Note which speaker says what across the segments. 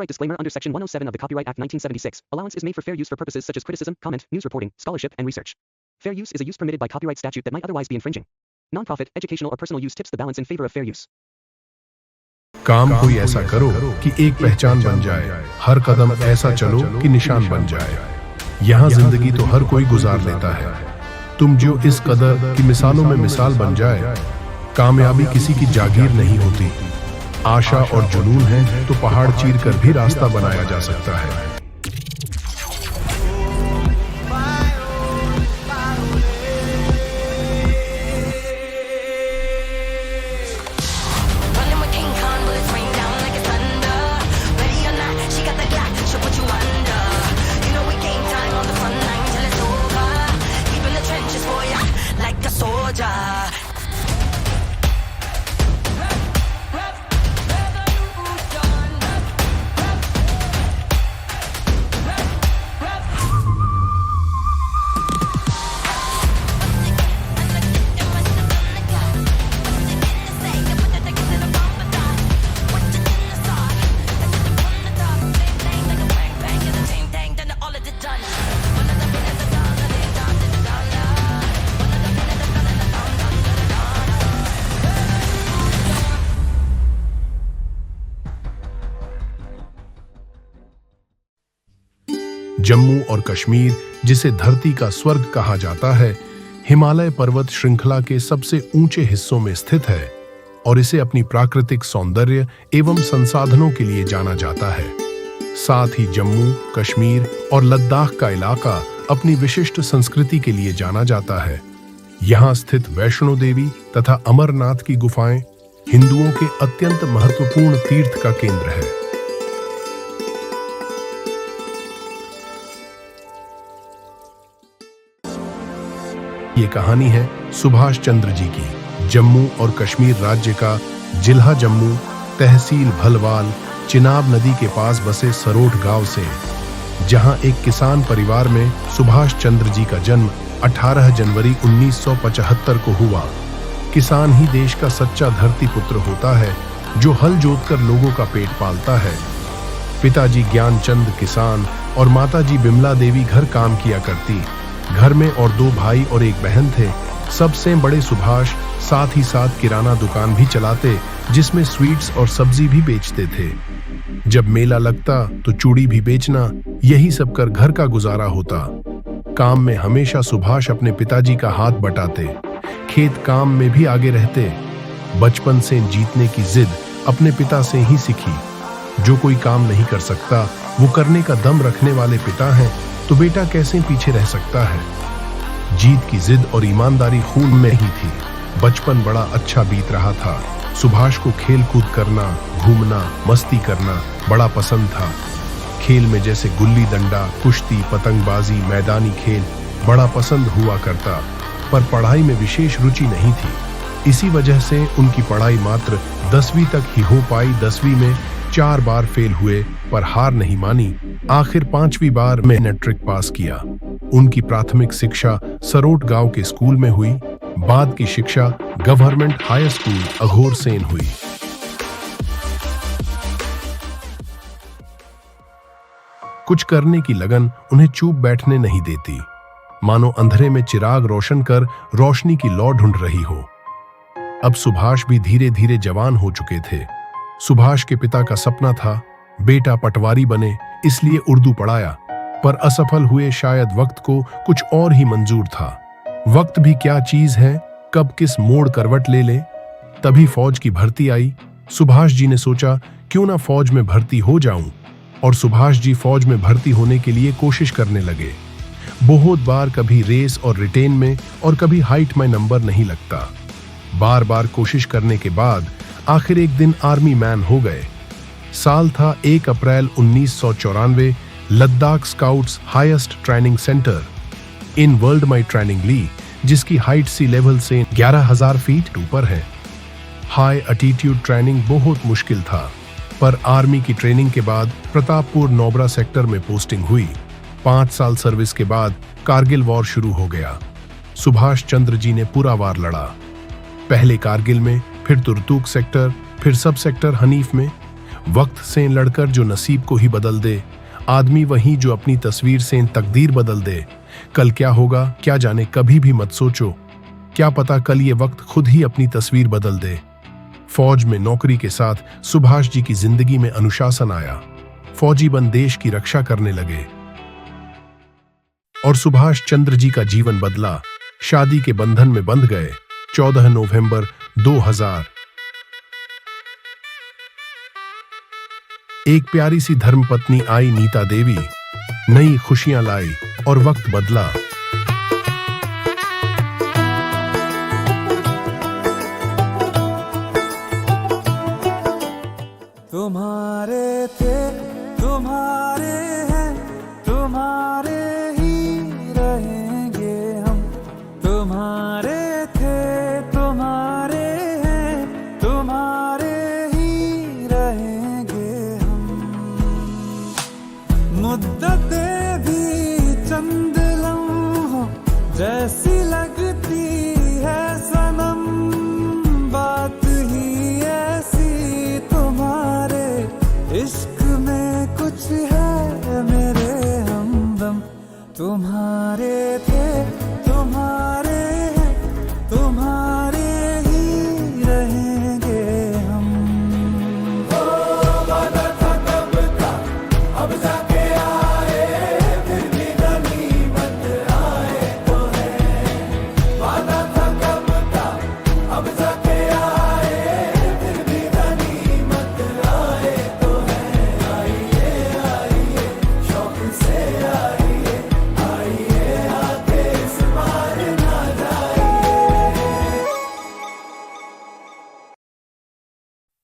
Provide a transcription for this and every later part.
Speaker 1: Copyright disclaimer under Section 107 of the Copyright Act 1976. Allowance is made for fair use for purposes such as criticism, comment, news reporting, scholarship, and research. Fair use is a use permitted by copyright statute that might otherwise be infringing. Non-profit, educational or personal use tips the balance in favor of fair use.
Speaker 2: काम कोई ऐसा करो कि एक पहचान बन जाए, हर कदम ऐसा चलो कि निशान बन जाए। यहाँ जिंदगी तो हर कोई गुजार लेता है, तुम जो इस कदर की मिसालों में मिसाल बन जाए। कामयाबी किसी की जागीर नहीं होती, आशा और जुनून है तो पहाड़ चीर कर भी रास्ता बनाया जा सकता है। जम्मू और कश्मीर, जिसे धरती का स्वर्ग कहा जाता है, हिमालय पर्वत श्रृंखला के सबसे ऊंचे हिस्सों में स्थित है और इसे अपनी प्राकृतिक सौंदर्य एवं संसाधनों के लिए जाना जाता है। साथ ही जम्मू, कश्मीर और लद्दाख का इलाका अपनी विशिष्ट संस्कृति के लिए जाना जाता है। यहाँ स्थित वैष्णो देवी तथा अमरनाथ की गुफाएं हिंदुओं के अत्यंत महत्वपूर्ण तीर्थ का केंद्र है। ये कहानी है सुभाष चंद्र जी की। जम्मू और कश्मीर राज्य का जिला जम्मू, तहसील भलवाल, चिनाब नदी के पास बसे सरोठ गांव से, जहां एक किसान परिवार में सुभाष चंद्र जी का जन्म 18 जनवरी 1975 को हुआ। किसान ही देश का सच्चा धरती पुत्र होता है, जो हल जोतकर लोगों का पेट पालता है। पिताजी ज्ञानचंद किसान और माताजी बिमला देवी घर काम किया करती। घर में और 2 भाई और 1 बहन थे। सबसे बड़े सुभाष साथ ही साथ किराना दुकान भी चलाते, जिसमें स्वीट्स और सब्जी भी बेचते थे। जब मेला लगता तो चूड़ी भी बेचना, यही सब कर घर का गुजारा होता। काम में हमेशा सुभाष अपने पिताजी का हाथ बटाते, खेत काम में भी आगे रहते। बचपन से जीतने की जिद अपने पिता से ही सीखी। जो कोई काम नहीं कर सकता, वो करने का दम रखने वाले पिता हैं, तो बेटा कैसे पीछे रह सकता है। जीत की जिद और ईमानदारी खून में ही थी। बचपन बड़ा अच्छा बीत रहा था। सुभाष को खेल कूद करना, घूमना, मस्ती करना बड़ा पसंद था। खेल में जैसे गुल्ली डंडा, कुश्ती, पतंगबाजी, मैदानी खेल बड़ा पसंद हुआ करता, पर पढ़ाई में विशेष रुचि नहीं थी। इसी वजह से उनकी पढ़ाई मात्र 10वीं तक ही हो पाई। 10वीं में 4 बार फेल हुए, पर हार नहीं मानी। आखिर 5वीं बार में मैट्रिक पास किया। उनकी प्राथमिक शिक्षा सरोठ गांव के स्कूल में हुई। बाद की शिक्षा गवर्नमेंट हाई स्कूल अघोरसेन हुई। कुछ करने की लगन उन्हें चुप बैठने नहीं देती, मानो अंधेरे में चिराग रोशन कर रोशनी की लौ ढूंढ रही हो। अब सुभाष भी धीरे धीरे जवान हो चुके थे। सुभाष के पिता का सपना था बेटा पटवारी बने, इसलिए उर्दू पढ़ाया, पर असफल हुए। शायद वक्त को कुछ और ही मंजूर था। वक्त भी क्या चीज है, कब किस मोड़ करवट ले ले। तभी फौज की भर्ती आई। सुभाष जी ने सोचा क्यों ना फौज में भर्ती हो जाऊं, और सुभाष जी फौज में भर्ती होने के लिए कोशिश करने लगे। बहुत बार कभी रेस और रिटेन में और कभी हाइट में नंबर नहीं लगता। बार बार कोशिश करने के बाद आखिर एक दिन आर्मी मैन हो गए। साल था 1 अप्रैल 1994। Ladakh scouts highest training centre in world में ट्रेनिंग ली, जिसकी हाइट सी लेवल से 11,000 फीट ऊपर है। हाई एटीट्यूड ट्रेनिंग बहुत मुश्किल था, पर आर्मी की ट्रेनिंग के बाद प्रतापपुर नोबरा सेक्टर में पोस्टिंग हुई। 5 साल सर्विस के बाद कारगिल वॉर शुरू हो गया। सुभाष चंद्र जी ने पूरा वार लड़ा, पहले कारगिल में, फिर तुर्तुक सेक्टर, फिर सब सेक्टर हनीफ में। वक्त से लड़कर जो नसीब को ही बदल दे, आदमी वही जो अपनी तस्वीर से तकदीर बदल दे। कल क्या होगा क्या जाने, कभी भी मत सोचो, क्या पता कल ये वक्त खुद ही अपनी तस्वीर बदल दे। फौज में नौकरी के साथ सुभाष जी की जिंदगी में अनुशासन आया। फौजी बन देश की रक्षा करने लगे और सुभाष चंद्र जी का जीवन बदला। शादी के बंधन में बंध गए। 14 नवंबर 2000। एक प्यारी सी धर्मपत्नी आई नीता देवी, नई खुशियां लाई और वक्त बदला।
Speaker 3: तुम्हारे थे, तुम्हारे हैं, तुम्हारे ही रहेंगे हम। तुम्हारे थे, तुम्हारे हैं, तुम्हारे ही रहेंगे हम। मुद्दतें भी चंद लम्हों जैसी लगती है सनम, बात ही ऐसी तुम्हारे इश्क में कुछ है मेरे हमदम। तुम्हारे थे, तुम्हारे हैं, तुम्हारे ही रहेंगे हम। वादा था कब का, अब जाके आए, फिर भी गनीमत आए तो है। वादा था कब का, अब जाके आए, फिर भी गनीमत आए तो है। आइए आइए शौक से आइए, आइए आके इस बार ना जाइए।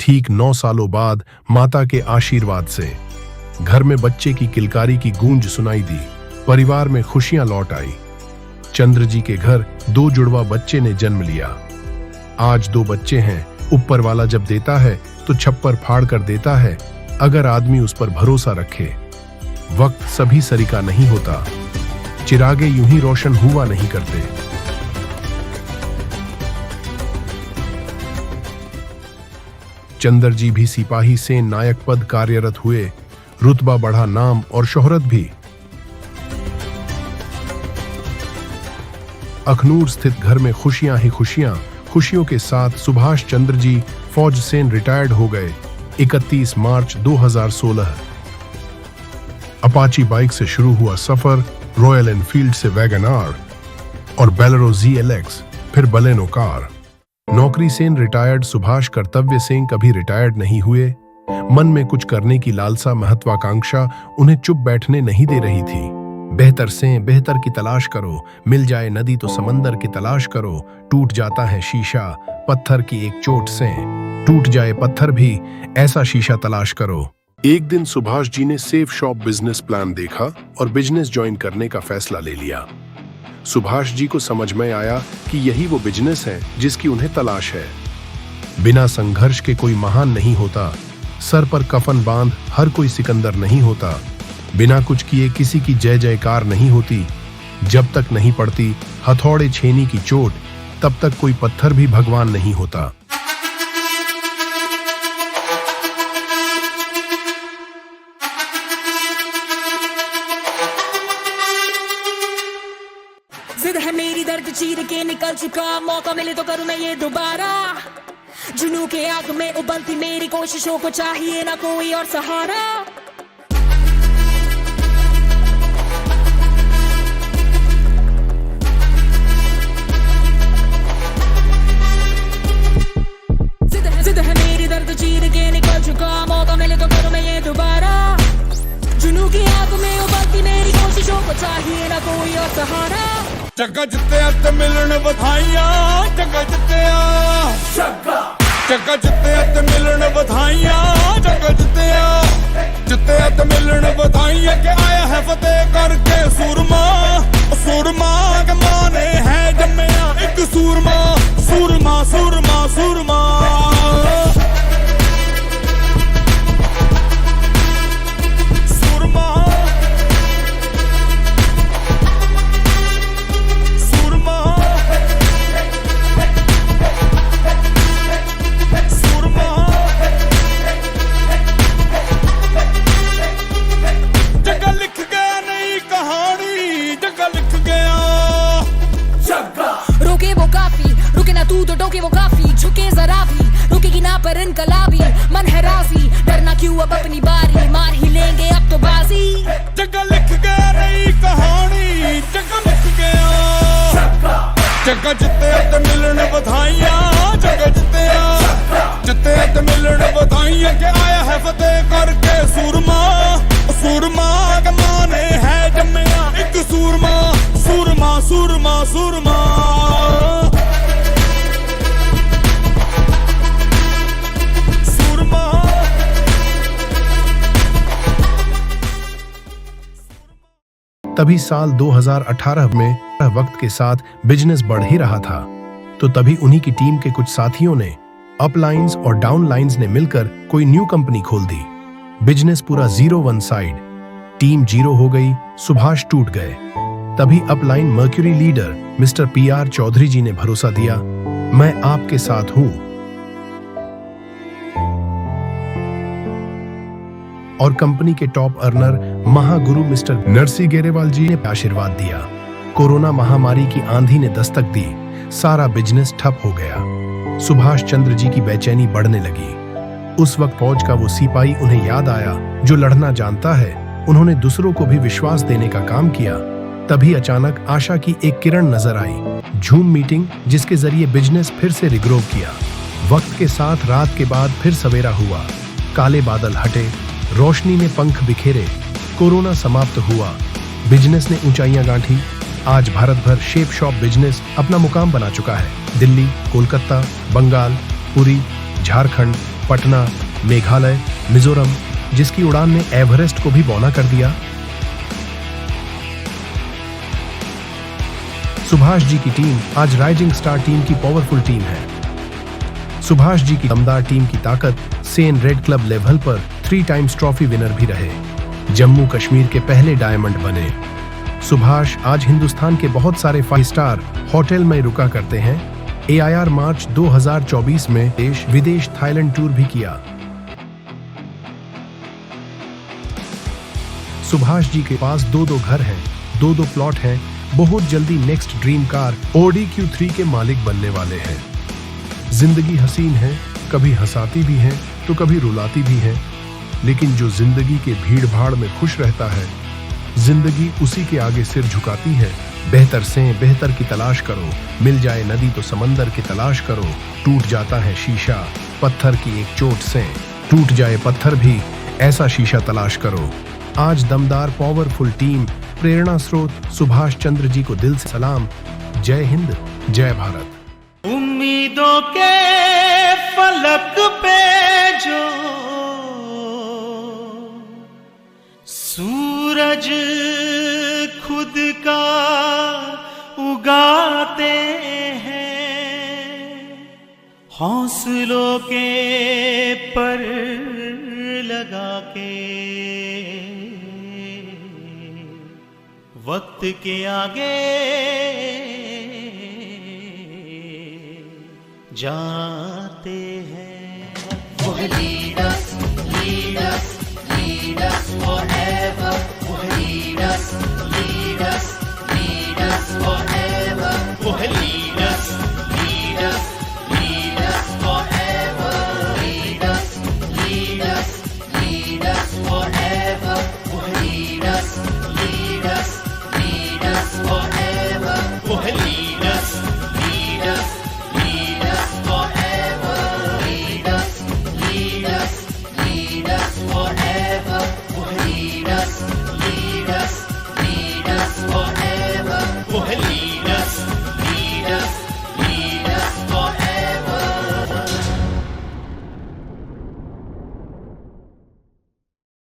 Speaker 2: ठीक 9 सालों बाद माता के आशीर्वाद से घर में बच्चे की किलकारी की गूंज सुनाई दी। परिवार में खुशियां लौट आई। चंद्र जी के घर 2 जुड़वा बच्चे ने जन्म लिया। आज 2 बच्चे हैं। ऊपर वाला जब देता है तो छप्पर फाड़ कर देता है, अगर आदमी उस पर भरोसा रखे। वक्त सभी सरीका नहीं होता, चिरागे यूं ही रोशन हुआ नहीं करते। चंद्र जी भी सिपाही से नायक पद कार्यरत हुए। रुतबा बढ़ा, नाम और शोहरत भी। अखनूर स्थित घर में खुशियां ही खुशियां। खुशियों के साथ सुभाष चंद्र जी फौज से रिटायर्ड हो गए 31 मार्च 2016। अपाची बाइक से शुरू हुआ सफर, रॉयल एनफील्ड से वैगन आर और बेलेरो ZLX, फिर बलेनो कार। नौकरी से रिटायर्ड सुभाष कर्तव्य से कभी रिटायर्ड नहीं हुए। मन में कुछ करने की लालसा, महत्वाकांक्षा उन्हें चुप बैठने नहीं दे रही थी। बेहतर से बेहतर की तलाश करो, मिल जाए नदी तो समंदर की तलाश करो। टूट जाता है शीशा पत्थर की एक चोट से, टूट जाए पत्थर भी ऐसा शीशा तलाश करो। एक दिन सुभाष जी ने सेफ शॉप बिजनेस प्लान देखा और बिजनेस ज्वाइन करने का फैसला ले लिया। सुभाष जी को समझ में आया कि यही वो बिजनेस है जिसकी उन्हें तलाश है। बिना संघर्ष के कोई महान नहीं होता। सर पर कफन बांध हर कोई सिकंदर नहीं होता। बिना कुछ किए किसी की जय जयकार नहीं होती। जब तक नहीं पड़ती हथौड़े छेनी की चोट, तब तक कोई पत्थर भी भगवान नहीं होता।
Speaker 4: जिद है मेरी, दर्द चीर के निकल चुका, मौका मिले तो करूं मैं ये दोबारा। जुनू के आग में उबलती मेरी कोशिशों को चाहिए ना कोई और सहारा। जिद है मेरी, दर्द चीर के निकल चुका, मौका मिले तो करूं मैं ये दोबारा। जुनू की आग में उबलती मेरी कोशिशों को चाहिए ना कोई और सहारा।
Speaker 3: चक्का जित्तिया ते मिलन बधाइयां, चक्का जित्तिया, चक्का जित्तिया ते मिलन बधाइयां, चक्का जित्तिया, जित्तिया ते मिलन बधाइयां के आया है फतेह करके सूरमा। सूरमा के माने है जम्मिया एक सूरमा, सूरमा सूरमा सूरमा। लेके आया है फतेह करके सूरमा, सूरमा के माने है जम्मिया एक सूरमा, सूरमा सूरमा सूरमा।
Speaker 2: तभी साल 2018 में वक्त के साथ बिजनेस बढ़ ही रहा था, तो तभी उन्हीं की टीम के कुछ साथियों ने अपलाइंस और डाउनलाइंस ने मिलकर कोई न्यू कंपनी खोल दी। बिजनेस पूरा 0-1 साइड, टीम 0 हो गई, सुभाष टूट गए। तभी upline Mercury leader mister PR Chaudhary ji ने भरोसा दिया, मैं आपके साथ हूं। और कंपनी के top earner Mahaguru mister Narsi Grewal जी ने आशीर्वाद दिया। कोरोना महामारी की आंधी ने दस्तक दी, सारा बिजनेस ठप हो गया। सुभाष चंद्र जी की बेचैनी बढ़ने लगी। उस वक्त फौज का वो सिपाही उन्हें याद आया जो लड़ना जानता है। उन्होंने दूसरों को भी विश्वास देने का काम किया। तभी अचानक आशा की एक किरण नजर आई, झूम मीटिंग, जिसके जरिए बिजनेस फिर से रिग्रोव किया। वक्त के साथ रात के बाद फिर सवेरा हुआ, काले बादल हटे, रोशनी ने पंख बिखेरे, कोरोना समाप्त हुआ, बिजनेस ने ऊंचाइयां गांठी। आज भारत भर शेप शॉप बिजनेस अपना मुकाम बना चुका है। दिल्ली, कोलकाता, बंगाल, पुरी, झारखंड, पटना, मेघालय, मिजोरम, जिसकी उड़ान ने एवरेस्ट को भी बौना कर दिया। सुभाष जी की टीम आज राइजिंग स्टार टीम की पावरफुल टीम है। सुभाष जी की दमदार टीम की ताकत सेन रेड क्लब लेवल पर 3 टाइम्स ट्रॉफी विनर भी रहे। जम्मू कश्मीर के पहले डायमंड बने। सुभाष आज हिंदुस्तान के बहुत सारे 5 स्टार होटल में रुका करते हैं। AIR मार्च 2024 में देश विदेश थाईलैंड टूर भी किया। सुभाष जी के पास 2-2 घर हैं, 2-2 प्लॉट हैं। बहुत जल्दी next dream car Audi Q3 के मालिक बनने वाले हैं। जिंदगी हसीन है, कभी हंसाती भी है तो कभी रुलाती भी है, लेकिन जो जिंदगी के भीड़ भाड़ में खुश रहता है, जिंदगी उसी के आगे सिर झुकाती है। बेहतर से बेहतर की तलाश करो, मिल जाए नदी तो समंदर की तलाश करो। टूट जाता है शीशा पत्थर की एक चोट से, टूट जाए पत्थर भी ऐसा शीशा तलाश करो। आज दमदार पावरफुल टीम प्रेरणा स्रोत सुभाष चंद्र जी को दिल से सलाम। जय हिंद, जय भारत।
Speaker 3: उम्मीदों के फलक पे जो सूरज खुद का उगाते हैं, हौसलों के पर लगा के वक्त के आगे जाते हैं। वो lead us, lead us, lead us forever. वो lead us, lead us, lead us forever. वो lead us, lead us, lead us forever. Lead us, lead us, lead us forever. वो lead us, lead us, lead us forever. वो lead us, lead us, lead us forever. Lead us, lead us, lead us forever. Lead us,